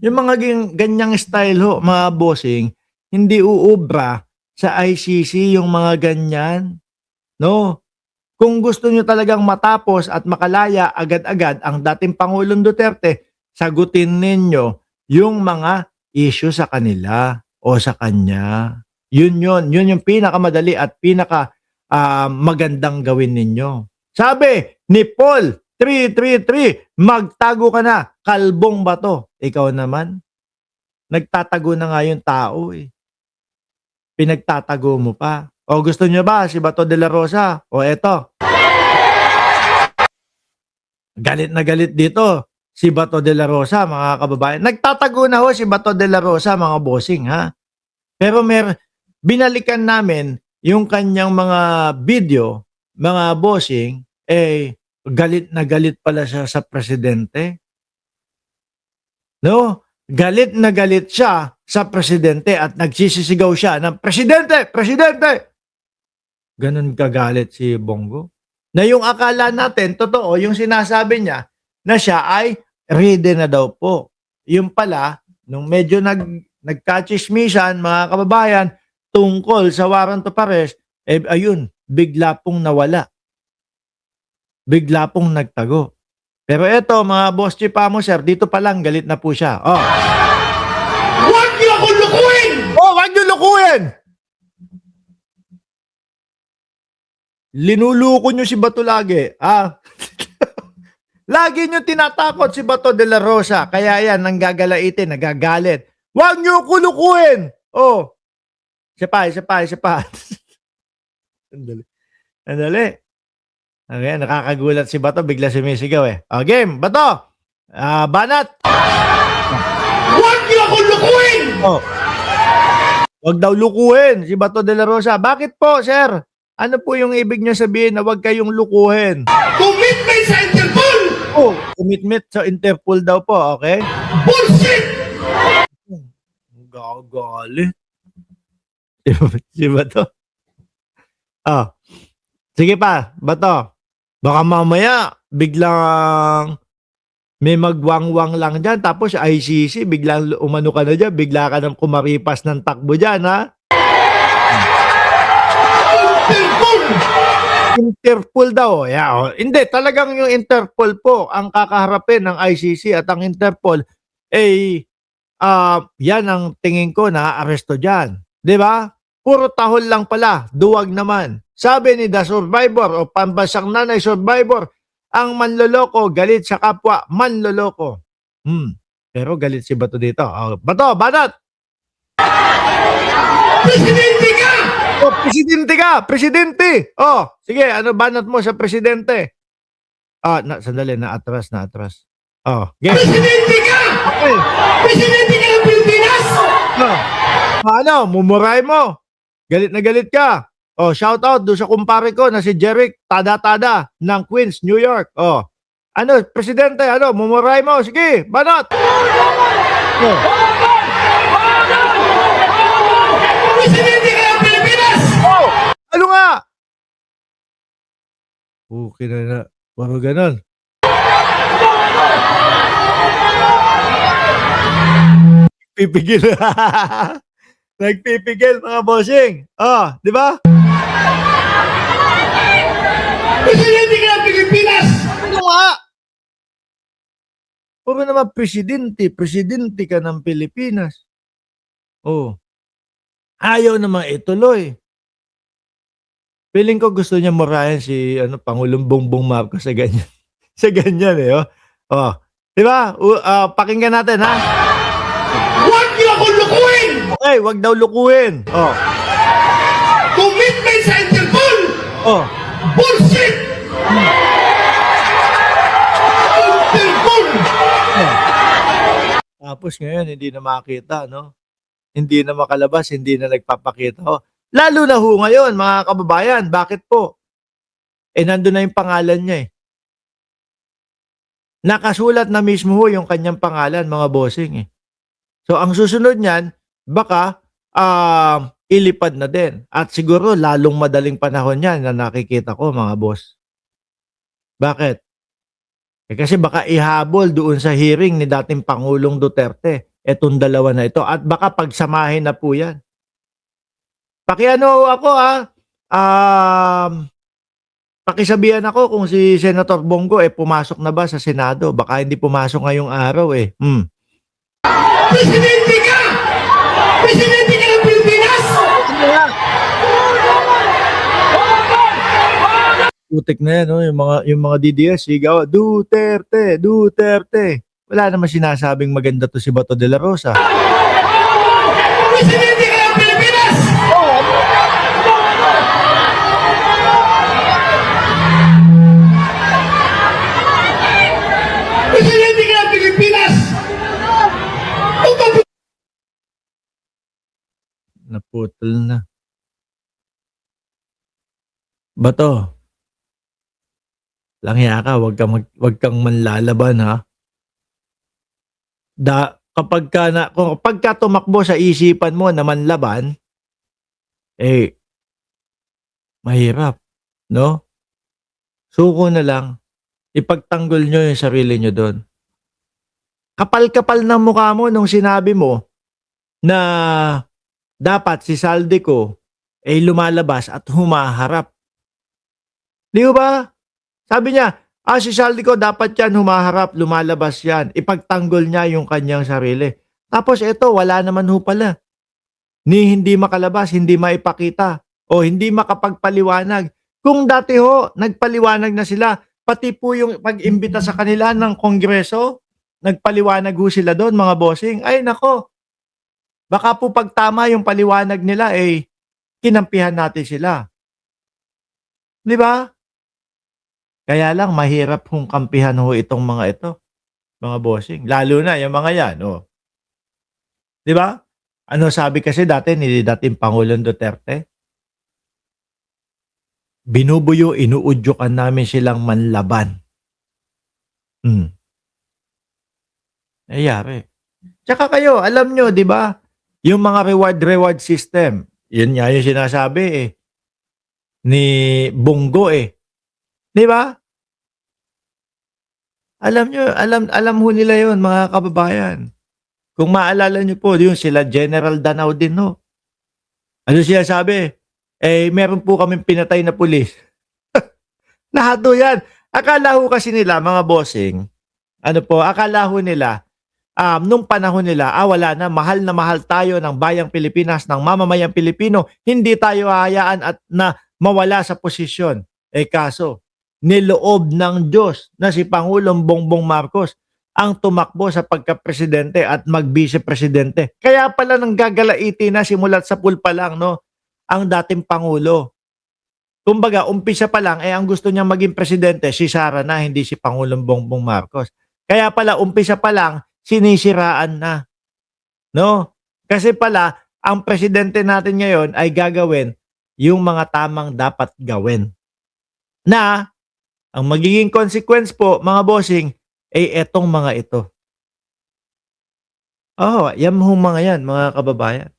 Yung mga ganyang style ho, mga bossing, hindi uubra sa ICC yung mga ganyan, no? Kung gusto nyo talagang matapos at makalaya agad-agad ang dating Pangulong Duterte, sagutin ninyo yung mga issue sa kanila o sa kanya. Yun yung pinakamadali at magandang gawin ninyo. Sabi ni Paul 333, magtago ka na, kalbong bato. Ikaw naman, nagtatago na nga yung tao eh. Pinagtatago mo pa. O gusto nyo ba si Bato de la Rosa? O eto, galit na galit dito si Bato de la Rosa, mga kababayan. Nagtatago na ho si Bato de la Rosa, mga bossing, ha? Pero binalikan namin yung kanyang mga video, mga bossing, galit na galit pala siya sa presidente. No? Galit na galit siya sa presidente at nagsisisigaw siya ng presidente, presidente! Ganun kagalit si Bongo. Na yung akala natin, totoo, yung sinasabi niya na siya ay ready na daw po. Yung pala, nung medyo nagkachismisan, mga kababayan, tungkol sa warrant of arrest, ayun, bigla pong nawala. Bigla pong nagtago. Pero eto, mga boss chipamo, sir, dito pa lang, galit na po siya. Oh. Huwag niyo akong lukuhin! Oh, wag niyo lukuhin! Linuluko nyo si Bato lagi. Lagi nyo tinatakot si Bato de la Rosa. Kaya yan, nanggagalaitin, nagagalit. Huwag nyo kulukuhin! Oh. Isa pa. Andali. Okay, nakakagulat si Bato, bigla sumisigaw eh. O, game, Bato! Banat! Huwag niyo akong lukuhin! Oh. Huwag daw lukuhin si Bato de la Rosa. Bakit po, sir? Ano po yung ibig niyo sabihin na huwag kayong lukuhin? Commitment sa Interpol! Oh, commitment sa Interpol daw po, okay? Bullshit! Gagalit. Si Bato. Oh. Sige pa, Bato. Baka mamaya, biglang may magwangwang lang dyan. Tapos ICC, biglang umano ka na dyan. Bigla ka nang kumaripas ng takbo dyan, ha? Interpol! Interpol daw. Yeah, oh. Hindi, talagang yung Interpol po ang kakaharapin ng ICC at ang Interpol yan ang tingin ko na aresto dyan. Di ba? Puro tahol lang pala, duwag naman. Sabi ni The Survivor o Pambasang Nanay Survivor, ang manloloko galit sa kapwa manloloko. Pero galit si Bato dito. Oh, Bato, banat! Presidente ka! Oh, presidente ka! Presidente! Oh, sige, ano banat mo sa presidente? Sandali, naatras. Oh, game. Presidente ka! Okay. Presidente ka ng Pilipinas! Ano, mumuray mo. Galit na galit ka. Oh, shout out doon sa kumpare ko na si Jeric Tada ng Queens, New York. Oh. Ano, presidente, mumuray mo. Sige, banat! Oh. Presidente ka ng Pilipinas! Oh, ano nga? Okay na. Puro ganon. Pipigil. Nagpipigil mga bossing. Oh, di ba? Presidente ka ng Pilipinas! Ano nga? Puro naman presidente ka ng Pilipinas. Oh. Ayaw naman ituloy. Feeling ko gusto niya murahin si Pangulong Bongbong Marcos sa ganyan. Sa ganyan eh. Oh. Di ba? Pakinggan natin ha. Huwag niyo akong lukuhin! Okay, wag daw lukuhin. Oh. Commitment sa Interpol! Oh. Bullshit! Interpol! Tapos ngayon hindi na makita, no? Hindi na makalabas, hindi na nagpapakita. Oh. Lalo na ho ngayon, mga kababayan, bakit po? Nandun na yung pangalan niya eh. Nakasulat na mismo ho yung kanyang pangalan, mga bossing eh. So, ang susunod niyan, baka ilipad na din. At siguro, lalong madaling panahon yan na nakikita ko, mga boss. Bakit? Kasi baka ihabol doon sa hearing ni dating Pangulong Duterte etong dalawa na ito at baka pagsamahin na po yan. Pakiano ako pakisabihan ako kung si Senator Bongo pumasok na ba sa Senado. Baka hindi pumasok ngayong araw Presidente ka! Presidente ka ng Pilipinas! Putik na yan, no? Yung mga DDS, sigaw, Duterte, Duterte. Wala naman sinasabing maganda to si Bato de la Rosa. Presidente ka ng Pilipinas! Presidente ka ng Pilipinas! Naputol na. Bato, langya ka, wag kang manlalaban, ha? Kapag ka tumakbo sa isipan mo na manlaban, mahirap, no? Suko na lang, ipagtanggol nyo yung sarili nyo doon. Kapal-kapal ng mukha mo nung sinabi mo na dapat si Saldico lumalabas at humaharap. Di ba? Sabi niya, si Saldico dapat yan humaharap, lumalabas yan. Ipagtanggol niya yung kanyang sarili. Tapos ito, wala naman ho pala. Ni hindi makalabas, hindi maipakita, o hindi makapagpaliwanag. Kung dati ho, nagpaliwanag na sila, pati po yung pag-imbita sa kanila ng Kongreso, nagpaliwanag ho sila doon, mga bossing. Ay nako, baka po pag tama yung paliwanag nila, kinampihan natin sila. Di ba? Kaya lang, mahirap hong kampihan ho itong mga ito, mga bossing. Lalo na yung mga yan, Di ba? Ano sabi kasi dati ni dating Pangulong Duterte? Binubuyo, inuudyokan namin silang manlaban. Nangyari. Tsaka kayo, alam nyo, di ba? Yung mga reward system, yun nga yung sinasabi ni Bongo Di ba? Alam nyo, alam ho nila yun, mga kababayan. Kung maalala nyo po, yung sila General Danao din, no? Ano siya sabi? Meron po kaming pinatay na pulis. Lahat ho yan. Akala ho kasi nila, mga bossing, akala ho nila, nung panahon nila, wala na mahal tayo ng bayang Pilipinas, ng mamamayang Pilipino, hindi tayo hahayaan at na mawala sa posisyon. Kaso, niloob ng Diyos na si Pangulong Bongbong Marcos ang tumakbo sa pagka-presidente at mag-vice-presidente. Kaya pala nang gagalaiti na simulat sa pool pa lang, no, ang dating Pangulo. Kumbaga, umpisa pa lang, ang gusto niya maging presidente, si Sara na, hindi si Pangulong Bongbong Marcos. Kaya pala, umpisa pa lang, sinisiraan na. No? Kasi pala, ang presidente natin ngayon ay gagawin yung mga tamang dapat gawin. Na, ang magiging consequence po, mga bossing, etong mga ito. Yan mga yan, mga kababayan.